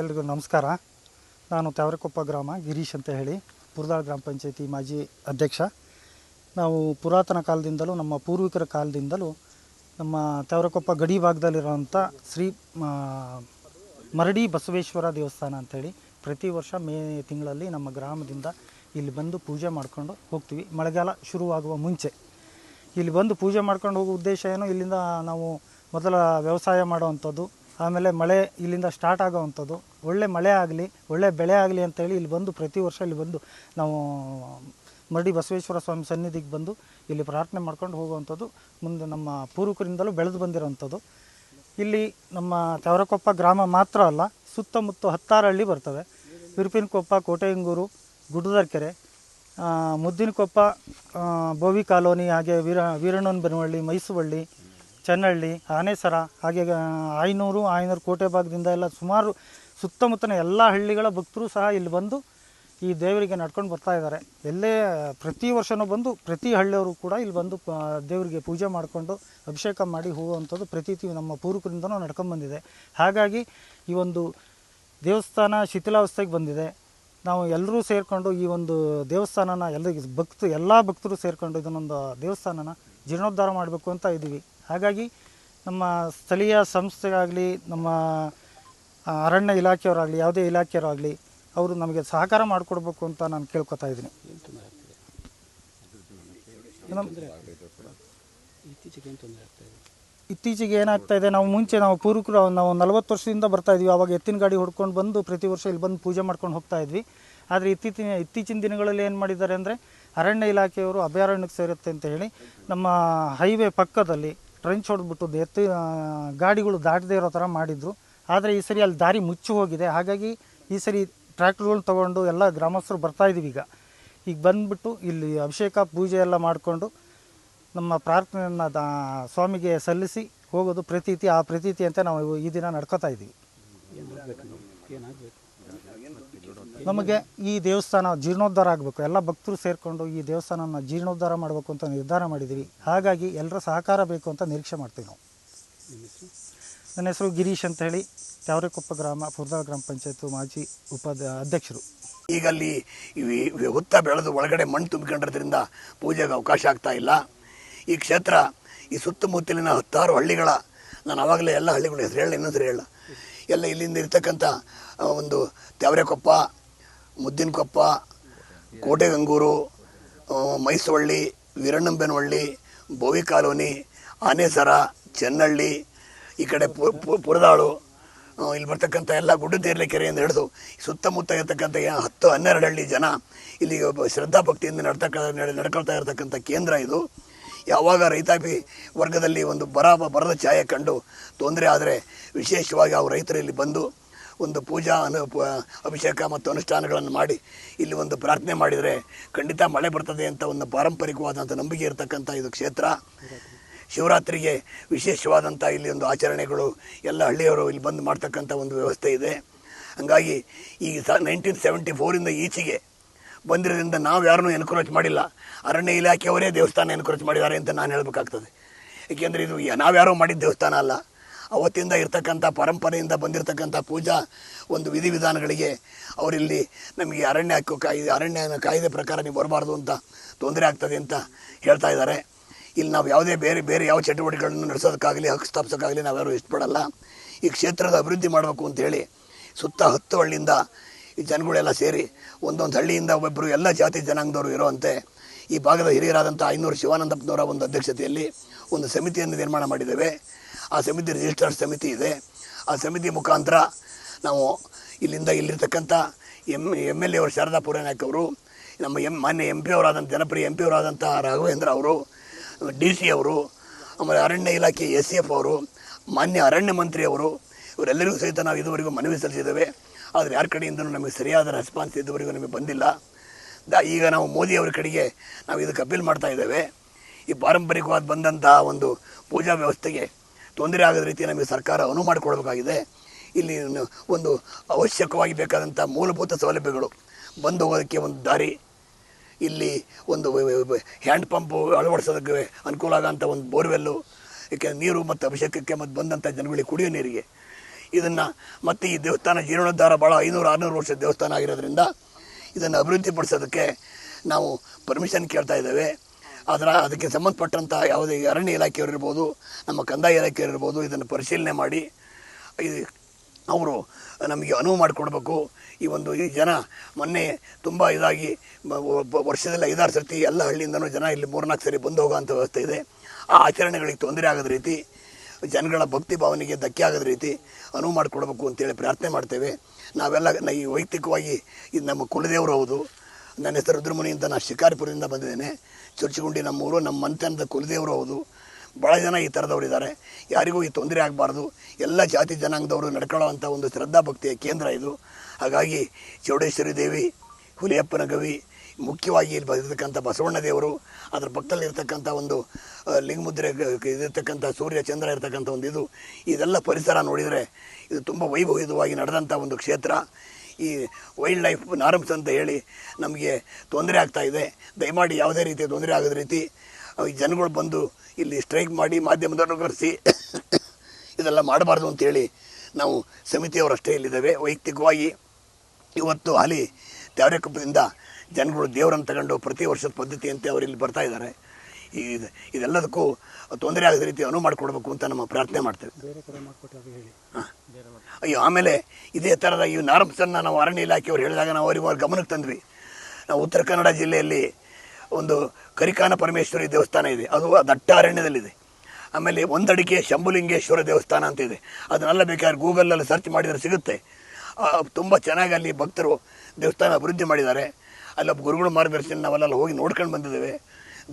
ಎಲ್ರಿಗೂ ನಮಸ್ಕಾರ. ನಾನು ತ್ಯಾವರೆಕೊಪ್ಪ ಗ್ರಾಮ ಗಿರೀಶ್ ಅಂತ ಹೇಳಿ, ಪುರದಾಳ ಗ್ರಾಮ ಪಂಚಾಯತಿ ಮಾಜಿ ಅಧ್ಯಕ್ಷ. ನಾವು ಪುರಾತನ ಕಾಲದಿಂದಲೂ ನಮ್ಮ ಪೂರ್ವಿಕರ ಕಾಲದಿಂದಲೂ ನಮ್ಮ ತ್ಯಾವರೆಕೊಪ್ಪ ಗಡಿ ಭಾಗದಲ್ಲಿರುವಂಥ ಶ್ರೀ ಮರಡಿ ಬಸವೇಶ್ವರ ದೇವಸ್ಥಾನ ಅಂಥೇಳಿ ಪ್ರತಿ ವರ್ಷ ಮೇ ತಿಂಗಳಲ್ಲಿ ನಮ್ಮ ಗ್ರಾಮದಿಂದ ಇಲ್ಲಿ ಬಂದು ಪೂಜೆ ಮಾಡ್ಕೊಂಡು ಹೋಗ್ತೀವಿ. ಮಳೆಗಾಲ ಶುರುವಾಗುವ ಮುಂಚೆ ಇಲ್ಲಿ ಬಂದು ಪೂಜೆ ಮಾಡ್ಕೊಂಡು ಹೋಗೋ ಉದ್ದೇಶ ಏನು, ಇಲ್ಲಿಂದ ನಾವು ಮೊದಲ ವ್ಯವಸಾಯ ಮಾಡುವಂಥದ್ದು, ಆಮೇಲೆ ಮಳೆ ಇಲ್ಲಿಂದ ಸ್ಟಾರ್ಟ್ ಆಗೋವಂಥದ್ದು, ಒಳ್ಳೆ ಮಳೆ ಆಗಲಿ ಒಳ್ಳೆ ಬೆಳೆ ಆಗಲಿ ಅಂತೇಳಿ ಇಲ್ಲಿ ಬಂದು ಪ್ರತಿ ವರ್ಷ ಇಲ್ಲಿ ಬಂದು ನಾವು ಮರಡಿ ಬಸವೇಶ್ವರ ಸ್ವಾಮಿ ಸನ್ನಿಧಿಗೆ ಬಂದು ಇಲ್ಲಿ ಪ್ರಾರ್ಥನೆ ಮಾಡ್ಕೊಂಡು ಹೋಗುವಂಥದ್ದು ಮುಂದೆ ನಮ್ಮ ಪೂರ್ವಿಕರಿಂದಲೂ ಬೆಳೆದು ಬಂದಿರೋವಂಥದ್ದು. ಇಲ್ಲಿ ನಮ್ಮ ತ್ಯಾವರೆಕೊಪ್ಪ ಗ್ರಾಮ ಮಾತ್ರ ಅಲ್ಲ, ಸುತ್ತಮುತ್ತ 16 ಹಳ್ಳಿ ಬರ್ತವೆ. ವಿರುಪಿನಕೊಪ್ಪ, ಕೋಟೆಯಂಗೂರು, ಗುಡ್ಡದಕೆರೆ, ಮುದ್ದಿನಕೊಪ್ಪ, ಬೋವಿ ಕಾಲೋನಿ, ಹಾಗೆ ವೀರಣ್ಣನಬೆನಹಳ್ಳಿ, ಮೈಸೂವಳ್ಳಿ, ಚನ್ನಹಳ್ಳಿ, ಆನೇಸರ, ಹಾಗೆ ಆಯನೂರು ಕೋಟೆ ಭಾಗದಿಂದ ಎಲ್ಲ ಸುಮಾರು ಸುತ್ತಮುತ್ತಲ ಎಲ್ಲ ಹಳ್ಳಿಗಳ ಭಕ್ತರು ಸಹ ಇಲ್ಲಿ ಬಂದು ಈ ದೇವರಿಗೆ ನಡ್ಕೊಂಡು ಬರ್ತಾ ಇದ್ದಾರೆ. ಎಲ್ಲೇ ಪ್ರತಿ ವರ್ಷವೂ ಬಂದು ಪ್ರತಿ ಹಳ್ಳಿಯವರು ಕೂಡ ಇಲ್ಲಿ ಬಂದು ದೇವರಿಗೆ ಪೂಜೆ ಮಾಡಿಕೊಂಡು ಅಭಿಷೇಕ ಮಾಡಿ ಹೋಗುವಂಥದ್ದು ಪ್ರತೀತಿ ನಮ್ಮ ಪೂರ್ವಿಕರಿಂದನೂ ನಡ್ಕೊಂಡ್ಬಂದಿದೆ. ಹಾಗಾಗಿ ಈ ಒಂದು ದೇವಸ್ಥಾನ ಶಿಥಿಲಾವಸ್ಥೆಗೆ ಬಂದಿದೆ. ನಾವು ಎಲ್ಲರೂ ಸೇರಿಕೊಂಡು ಈ ಒಂದು ದೇವಸ್ಥಾನನ ಎಲ್ಲ ಭಕ್ತರು ಸೇರಿಕೊಂಡು ಇದನ್ನೊಂದು ದೇವಸ್ಥಾನನ ಜೀರ್ಣೋದ್ಧಾರ ಮಾಡಬೇಕು ಅಂತ ಇದ್ದೀವಿ. ಹಾಗಾಗಿ ನಮ್ಮ ಸ್ಥಳೀಯ ಸಂಸ್ಥೆಗಾಗಲಿ, ನಮ್ಮ ಅರಣ್ಯ ಇಲಾಖೆಯವರಾಗಲಿ, ಯಾವುದೇ ಇಲಾಖೆಯವರಾಗಲಿ ಅವರು ನಮಗೆ ಸಹಕಾರ ಮಾಡಿಕೊಡ್ಬೇಕು ಅಂತ ನಾನು ಕೇಳ್ಕೊತಾ ಇದ್ದೀನಿ. ಇತ್ತೀಚೆಗೆ ಏನಾಗ್ತಾ ಇದೆ, ನಾವು ಪೂರ್ವಿಕರು ನಾವು 40 ವರ್ಷದಿಂದ ಬರ್ತಾಯಿದ್ವಿ. ಆವಾಗ ಎತ್ತಿನ ಗಾಡಿ ಹೊಡ್ಕೊಂಡು ಬಂದು ಪ್ರತಿ ವರ್ಷ ಇಲ್ಲಿ ಬಂದು ಪೂಜೆ ಮಾಡ್ಕೊಂಡು ಹೋಗ್ತಾ ಇದ್ವಿ. ಆದರೆ ಇತ್ತೀಚಿನ ದಿನಗಳಲ್ಲಿ ಏನು ಮಾಡಿದ್ದಾರೆ ಅಂದರೆ, ಅರಣ್ಯ ಇಲಾಖೆಯವರು ಅಭಯಾರಣ್ಯಕ್ಕೆ ಸೇರುತ್ತೆ ಅಂತ ಹೇಳಿ ನಮ್ಮ ಹೈವೇ ಪಕ್ಕದಲ್ಲಿ ಟ್ರೆಂಚ್ ಹೊಡೆದ್ಬಿಟ್ಟು ಗಾಡಿಗಳು ದಾಟದೇ ಇರೋ ಥರ ಮಾಡಿದರು. ಆದರೆ ಈ ಸರಿ ಅಲ್ಲಿ ದಾರಿ ಮುಚ್ಚಿ ಹೋಗಿದೆ. ಹಾಗಾಗಿ ಈ ಸರಿ ಟ್ರ್ಯಾಕ್ಟರ್ಗಳನ್ನ ತೊಗೊಂಡು ಎಲ್ಲ ಗ್ರಾಮಸ್ಥರು ಬರ್ತಾಯಿದ್ದೀವಿ. ಈಗ ಬಂದುಬಿಟ್ಟು ಇಲ್ಲಿ ಅಭಿಷೇಕ ಪೂಜೆ ಎಲ್ಲ ಮಾಡಿಕೊಂಡು ನಮ್ಮ ಪ್ರಾರ್ಥನೆಯನ್ನು ಸ್ವಾಮಿಗೆ ಸಲ್ಲಿಸಿ ಹೋಗೋದು ಪ್ರತೀತಿ. ಆ ಪ್ರತೀತಿ ಅಂತ ನಾವು ಈ ದಿನ ನಡ್ಕೋತಾ ಇದ್ದೀವಿ. ನಮಗೆ ಈ ದೇವಸ್ಥಾನ ಜೀರ್ಣೋದ್ಧಾರ ಆಗಬೇಕು, ಎಲ್ಲ ಭಕ್ತರು ಸೇರಿಕೊಂಡು ಈ ದೇವಸ್ಥಾನನ ಜೀರ್ಣೋದ್ಧಾರ ಮಾಡಬೇಕು ಅಂತ ನಿರ್ಧಾರ ಮಾಡಿದ್ದೀವಿ. ಹಾಗಾಗಿ ಎಲ್ಲರ ಸಹಕಾರ ಬೇಕು ಅಂತ ನಿರೀಕ್ಷೆ ಮಾಡ್ತೀವಿ ನಾವು. ನನ್ನ ಹೆಸರು ಗಿರೀಶ್ ಅಂತ ಹೇಳಿ, ತ್ಯಾವರೆಕೊಪ್ಪ ಗ್ರಾಮ, ಪುರದಾಳ ಗ್ರಾಮ ಪಂಚಾಯತ್ ಮಾಜಿ ಅಧ್ಯಕ್ಷರು. ಈಗ ಅಲ್ಲಿ ಹುತ್ತ ಬೆಳೆದು ಒಳಗಡೆ ಮಣ್ಣು ತುಂಬಿಕೊಂಡಿರೋದ್ರಿಂದ ಪೂಜೆಗೆ ಅವಕಾಶ ಆಗ್ತಾ ಇಲ್ಲ. ಈ ಕ್ಷೇತ್ರ ಈ ಸುತ್ತಮುತ್ತಲಿನ 16 ಹಳ್ಳಿಗಳ, ನಾನು ಆವಾಗಲೇ ಎಲ್ಲ ಹಳ್ಳಿಗಳು ಹೆಸರು ಹೇಳ ಇನ್ನೊಂದು ಹೇಳ ಎಲ್ಲ ಇಲ್ಲಿಂದ ಇರ್ತಕ್ಕಂಥ ಒಂದು ತ್ಯಾವರೆಕೊಪ್ಪ, ಮುದ್ದಿನಕೊಪ್ಪ, ಕೋಟೆಗಂಗೂರು, ಮೈಸೂವಳ್ಳಿ, ವೀರಣ್ಣನಬೆನಹಳ್ಳಿ, ಬೋವಿ ಕಾಲೋನಿ, ಆನೇಸರ, ಚನ್ನಹಳ್ಳಿ, ಈ ಕಡೆ ಪುರದಾಳು, ಇಲ್ಲಿ ಬರ್ತಕ್ಕಂಥ ಎಲ್ಲ ಗುಡ್ಡದೇರ್ಲೆ ಕೆರೆಯಿಂದ ಹಿಡಿದು ಸುತ್ತಮುತ್ತ ಇರತಕ್ಕಂಥ 10-12 ಹಳ್ಳಿ ಜನ ಇಲ್ಲಿ ಶ್ರದ್ಧಾಭಕ್ತಿಯಿಂದ ನಡ್ಕೊಳ್ತಾ ಇರತಕ್ಕಂಥ ಕೇಂದ್ರ ಇದು. ಯಾವಾಗ ರೈತಾಪಿ ವರ್ಗದಲ್ಲಿ ಒಂದು ಬರದ ಛಾಯೆ ಕಂಡು ತೊಂದರೆ ಆದರೆ ವಿಶೇಷವಾಗಿ ಅವರು ರೈತರು ಇಲ್ಲಿ ಬಂದು ಒಂದು ಪೂಜಾ ಅಭಿಷೇಕ ಮತ್ತು ಅನುಷ್ಠಾನಗಳನ್ನು ಮಾಡಿ ಇಲ್ಲಿ ಒಂದು ಪ್ರಾರ್ಥನೆ ಮಾಡಿದರೆ ಖಂಡಿತ ಮಳೆ ಬರ್ತದೆ ಅಂತ ಒಂದು ಪಾರಂಪರಿಕವಾದಂಥ ನಂಬಿಕೆ ಇರತಕ್ಕಂಥ ಇದು ಕ್ಷೇತ್ರ. ಶಿವರಾತ್ರಿಗೆ ವಿಶೇಷವಾದಂಥ ಇಲ್ಲಿ ಒಂದು ಆಚರಣೆಗಳು ಎಲ್ಲ ಹಳ್ಳಿಯವರು ಇಲ್ಲಿ ಬಂದು ಮಾಡ್ತಕ್ಕಂಥ ಒಂದು ವ್ಯವಸ್ಥೆ ಇದೆ. ಹಾಗಾಗಿ ಈ 1974 ಈಚೆಗೆ ಬಂದಿರೋದ್ರಿಂದ ನಾವು ಯಾರನ್ನೂ ಎನ್ಕರೇಜ್ ಮಾಡಿಲ್ಲ, ಅರಣ್ಯ ಇಲಾಖೆಯವರೇ ದೇವಸ್ಥಾನ ಎನ್ಕರೇಜ್ ಮಾಡಿದ್ದಾರೆ ಅಂತ ನಾನು ಹೇಳಬೇಕಾಗ್ತದೆ. ಏಕೆಂದರೆ ಇದು ನಾವ್ಯಾರೋ ಮಾಡಿದ ದೇವಸ್ಥಾನ ಅಲ್ಲ, ಅವತ್ತಿಂದ ಇರ್ತಕ್ಕಂಥ ಪರಂಪರೆಯಿಂದ ಬಂದಿರತಕ್ಕಂಥ ಪೂಜಾ ಒಂದು ವಿಧಿವಿಧಾನಗಳಿಗೆ ಅವರಿಲ್ಲಿ ನಮಗೆ ಅರಣ್ಯ ಕಾಯ್ದೆ ಪ್ರಕಾರ ನೀವು ಬರಬಾರ್ದು ಅಂತ ತೊಂದರೆ ಆಗ್ತದೆ ಅಂತ ಹೇಳ್ತಾ ಇದ್ದಾರೆ. ಇಲ್ಲಿ ನಾವು ಯಾವುದೇ ಬೇರೆ ಯಾವ ಚಟುವಟಿಕೆಗಳನ್ನು ನಡೆಸೋದಕ್ಕಾಗಲಿ ಹಕ್ಕು ಸ್ಥಾಪಿಸೋಕ್ಕಾಗಲಿ ನಾವ್ಯಾರು ಇಷ್ಟಪಡಲ್ಲ. ಈ ಕ್ಷೇತ್ರದ ಅಭಿವೃದ್ಧಿ ಮಾಡಬೇಕು ಅಂತೇಳಿ ಸುತ್ತ 10 ಹಳ್ಳಿಯಿಂದ ಈ ಜನಗಳೆಲ್ಲ ಸೇರಿ ಒಂದೊಂದು ಹಳ್ಳಿಯಿಂದ ಒಬ್ಬೊಬ್ಬರು ಎಲ್ಲ ಜಾತಿ ಜನಾಂಗದವರು ಇರೋವಂತೆ ಈ ಭಾಗದ ಹಿರಿಯರಾದಂಥ ಐನೂರು ಶಿವಾನಂದಪ್ಪನವರ ಒಂದು ಅಧ್ಯಕ್ಷತೆಯಲ್ಲಿ ಒಂದು ಸಮಿತಿಯನ್ನು ನಿರ್ಮಾಣ ಮಾಡಿದ್ದೇವೆ. ಆ ಸಮಿತಿ ರಿಜಿಸ್ಟರ್ ಸಮಿತಿ ಇದೆ. ಆ ಸಮಿತಿ ಮುಖಾಂತರ ನಾವು ಇಲ್ಲಿರ್ತಕ್ಕಂಥ ಎಮ್ ಎಲ್ ಎ ಅವರು ಶಾರದಾ ಪುರಾನಾಯ್ಕ ಅವರು, ನಮ್ಮ ಮಾನ್ಯ MP ಅವರಾದಂಥ ಜನಪ್ರಿಯ MP ಅವರಾದಂಥ ರಾಘವೇಂದ್ರ ಅವರು, DC ಅವರು, ಆಮೇಲೆ ಅರಣ್ಯ ಇಲಾಖೆ SCF ಅವರು, ಮಾನ್ಯ ಅರಣ್ಯ ಮಂತ್ರಿಯವರು, ಇವರೆಲ್ಲರಿಗೂ ಸಹಿತ ನಾವು ಇದುವರೆಗೂ ಮನವಿ ಸಲ್ಲಿಸಿದ್ದೇವೆ. ಆದರೆ ಯಾರ ಕಡೆಯಿಂದಲೂ ನಮಗೆ ಸರಿಯಾದ ರೆಸ್ಪಾನ್ಸ್ ಇದುವರೆಗೂ ನಮಗೆ ಬಂದಿಲ್ಲ. ಈಗ ನಾವು ಮೋದಿಯವರ ಕಡೆಗೆ ನಾವು ಇದಕ್ಕೆ ಅಪೀಲ್ ಮಾಡ್ತಾ ಇದ್ದೇವೆ. ಈ ಪಾರಂಪರಿಕವಾಗಿ ಬಂದಂತಹ ಒಂದು ಪೂಜಾ ವ್ಯವಸ್ಥೆಗೆ ತೊಂದರೆ ಆಗದ ರೀತಿ ನಮಗೆ ಸರ್ಕಾರ ಅನುವು ಮಾಡಿಕೊಡಬೇಕಾಗಿದೆ. ಇಲ್ಲಿ ಒಂದು ಅವಶ್ಯಕವಾಗಿ ಬೇಕಾದಂಥ ಮೂಲಭೂತ ಸೌಲಭ್ಯಗಳು, ಬಂದು ಹೋಗೋದಕ್ಕೆ ಒಂದು ದಾರಿ, ಇಲ್ಲಿ ಒಂದು ಹ್ಯಾಂಡ್ ಪಂಪು ಅಳವಡಿಸೋದಕ್ಕೆ ಅನುಕೂಲ ಆಗೋಂಥ ಒಂದು ಬೋರ್ವೆಲ್ಲು, ಏಕೆಂದರೆ ನೀರು ಮತ್ತು ಅಭಿಷೇಕಕ್ಕೆ ಮತ್ತು ಬಂದಂಥ ಜನಗಳಿಗೆ ಕುಡಿಯೋ ನೀರಿಗೆ ಇದನ್ನು ಮತ್ತು ಈ ದೇವಸ್ಥಾನ ಜೀರ್ಣೋದ್ಧಾರ ಭಾಳ 500-600 ವರ್ಷದ ದೇವಸ್ಥಾನ ಆಗಿರೋದ್ರಿಂದ ಇದನ್ನು ಅಭಿವೃದ್ಧಿಪಡಿಸೋದಕ್ಕೆ ನಾವು ಪರ್ಮಿಷನ್ ಕೇಳ್ತಾ ಇದ್ದೇವೆ. ಅದಕ್ಕೆ ಸಂಬಂಧಪಟ್ಟಂಥ ಯಾವುದೇ ಅರಣ್ಯ ಇಲಾಖೆಯವರಿರ್ಬೋದು, ನಮ್ಮ ಕಂದಾಯ ಇಲಾಖೆಯವರಿರ್ಬೋದು, ಇದನ್ನು ಪರಿಶೀಲನೆ ಮಾಡಿ ಅವರು ನಮಗೆ ಅನುವು ಮಾಡಿಕೊಡ್ಬೇಕು. ಈ ಜನ ಮೊನ್ನೆ ತುಂಬ ಇದಾಗಿ ವರ್ಷದಲ್ಲಿ 5-6 ಸರ್ತಿ ಎಲ್ಲ ಹಳ್ಳಿಯಿಂದನೂ ಜನ ಇಲ್ಲಿ 3-4 ಸರಿ ಬಂದು ಹೋಗೋಂಥ ವ್ಯವಸ್ಥೆ ಇದೆ. ಆ ಆಚರಣೆಗಳಿಗೆ ತೊಂದರೆ ಆಗದ ರೀತಿ, ಜನಗಳ ಭಕ್ತಿ ಭಾವನೆಗೆ ಧಕ್ಕೆ ಆಗದ ರೀತಿ ಅನುವು ಮಾಡಿಕೊಡ್ಬೇಕು ಅಂತೇಳಿ ಪ್ರಾರ್ಥನೆ ಮಾಡ್ತೇವೆ. ನಾವೆಲ್ಲ ಈ ವೈಯಕ್ತಿಕವಾಗಿ ಇದು ನಮ್ಮ ಕುಲದೇವರು ಹೌದು. ನನ್ನ ಹೆಸರು ರುದ್ರಮುನಿ ಅಂತ, ನಾನು ಶಿಕಾರಿಪುರದಿಂದ ಬಂದಿದ್ದೇನೆ. ಚುರ್ಚುಗುಂಡಿ ನಮ್ಮೂರು, ನಮ್ಮ ಮಂತನದ ಕುಲದೇವರು ಹೌದು. ಭಾಳ ಜನ ಈ ಥರದವ್ರು ಇದ್ದಾರೆ. ಯಾರಿಗೂ ಈ ತೊಂದರೆ ಆಗಬಾರ್ದು. ಎಲ್ಲ ಜಾತಿ ಜನಾಂಗದವರು ನಡ್ಕೊಳ್ಳೋವಂಥ ಒಂದು ಶ್ರದ್ಧಾಭಕ್ತಿಯ ಕೇಂದ್ರ ಇದು. ಹಾಗಾಗಿ ಚೌಡೇಶ್ವರಿ ದೇವಿ, ಹುಲಿಯಪ್ಪನ ಗವಿ, ಮುಖ್ಯವಾಗಿ ಇಲ್ಲಿ ಬಂದಿರತಕ್ಕಂಥ ಬಸವಣ್ಣ ದೇವರು, ಅದರ ಪಕ್ಕದಲ್ಲಿ ಇರ್ತಕ್ಕಂಥ ಒಂದು ಲಿಂಗಮುದ್ರೆ ಇರತಕ್ಕಂಥ ಸೂರ್ಯ ಚಂದ್ರ ಇರತಕ್ಕಂಥ ಇದೆಲ್ಲ ಪರಿಸರ ನೋಡಿದರೆ ಇದು ತುಂಬ ವೈಭವಯುತವಾಗಿ ನಡೆದಂಥ ಒಂದು ಕ್ಷೇತ್ರ. ಈ ವೈಲ್ಡ್ ಲೈಫ್ ನಾರ್ಮ್ಸ್ ಅಂತ ಹೇಳಿ ನಮಗೆ ತೊಂದರೆ ಆಗ್ತಾಯಿದೆ. ದಯಮಾಡಿ ಯಾವುದೇ ರೀತಿಯ ತೊಂದರೆ ಆಗದ ರೀತಿ ಈ ಜನಗಳು ಬಂದು ಇಲ್ಲಿ ಸ್ಟ್ರೈಕ್ ಮಾಡಿ ಮಾಧ್ಯಮದವ್ರನ್ನ ಕರೆಸಿ ಇದೆಲ್ಲ ಮಾಡಬಾರ್ದು ಅಂತೇಳಿ ನಾವು ಸಮಿತಿಯವರಷ್ಟೇ ಇಲ್ಲಿದ್ದೇವೆ. ವೈಯಕ್ತಿಕವಾಗಿ ಇವತ್ತು ಹಾಲಿ ತ್ಯಾವರೆಕೊಪ್ಪದಿಂದ ಜನಗಳು ದೇವರನ್ನು ತಗೊಂಡು ಪ್ರತಿ ವರ್ಷದ ಪದ್ಧತಿಯಂತೆ ಅವರು ಇಲ್ಲಿ ಬರ್ತಾ ಇದ್ದಾರೆ. ಇದೆಲ್ಲದಕ್ಕೂ ತೊಂದರೆ ಆಗದ ರೀತಿ ಅನುವು ಮಾಡಿಕೊಡ್ಬೇಕು ಅಂತ ನಮ್ಮ ಪ್ರಾರ್ಥನೆ ಮಾಡ್ತೇವೆ. ಅಯ್ಯೋ, ಆಮೇಲೆ ಇದೇ ಥರದ ಈ ನಾರ್ಮ್ಸನ್ನು ನಾವು ಅರಣ್ಯ ಇಲಾಖೆಯವರು ಹೇಳಿದಾಗ ನಾವು ಅವ್ರಿಗೆ ಗಮನಕ್ಕೆ ತಂದ್ವಿ. ನಾವು ಉತ್ತರ ಕನ್ನಡ ಜಿಲ್ಲೆಯಲ್ಲಿ ಒಂದು ಕರಿಕಾನ ಪರಮೇಶ್ವರಿ ದೇವಸ್ಥಾನ ಇದೆ, ಅದು ದಟ್ಟ ಅರಣ್ಯದಲ್ಲಿದೆ. ಆಮೇಲೆ ಒಂದಡಿಕೆ ಶಂಭುಲಿಂಗೇಶ್ವರ ದೇವಸ್ಥಾನ ಅಂತ ಇದೆ. ಅದನ್ನೆಲ್ಲ ಬೇಕಾದ್ರೆ ಗೂಗಲಲ್ಲಿ ಸರ್ಚ್ ಮಾಡಿದರೆ ಸಿಗುತ್ತೆ. ತುಂಬ ಚೆನ್ನಾಗಿ ಅಲ್ಲಿ ಭಕ್ತರು ದೇವಸ್ಥಾನ ಅಭಿವೃದ್ಧಿ ಮಾಡಿದ್ದಾರೆ. ಅಲ್ಲೊಬ್ಬ ಗುರುಗಳ ಮಾರ್ಗದರ್ಶನ ನಾವೆಲ್ಲ ಹೋಗಿ ನೋಡ್ಕೊಂಡು ಬಂದಿದ್ದೇವೆ.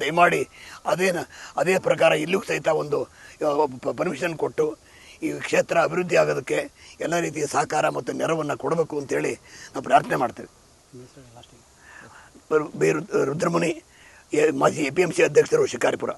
ದಯಮಾಡಿ ಅದೇ ಪ್ರಕಾರ ಇಲ್ಲಿಗೂ ಸಹಿತ ಒಂದು ಪರ್ಮಿಷನ್ ಕೊಟ್ಟು ಈ ಕ್ಷೇತ್ರ ಅಭಿವೃದ್ಧಿ ಆಗೋದಕ್ಕೆ ಎಲ್ಲ ರೀತಿಯ ಸಹಕಾರ ಮತ್ತು ನೆರವನ್ನು ಕೊಡಬೇಕು ಅಂತೇಳಿ ನಾವು ಪ್ರಾರ್ಥನೆ ಮಾಡ್ತೇವೆ. ರುದ್ರಮುನಿ, ಮಾಜಿ APMC ಅಧ್ಯಕ್ಷರು, ಶಿಕಾರಿಪುರ.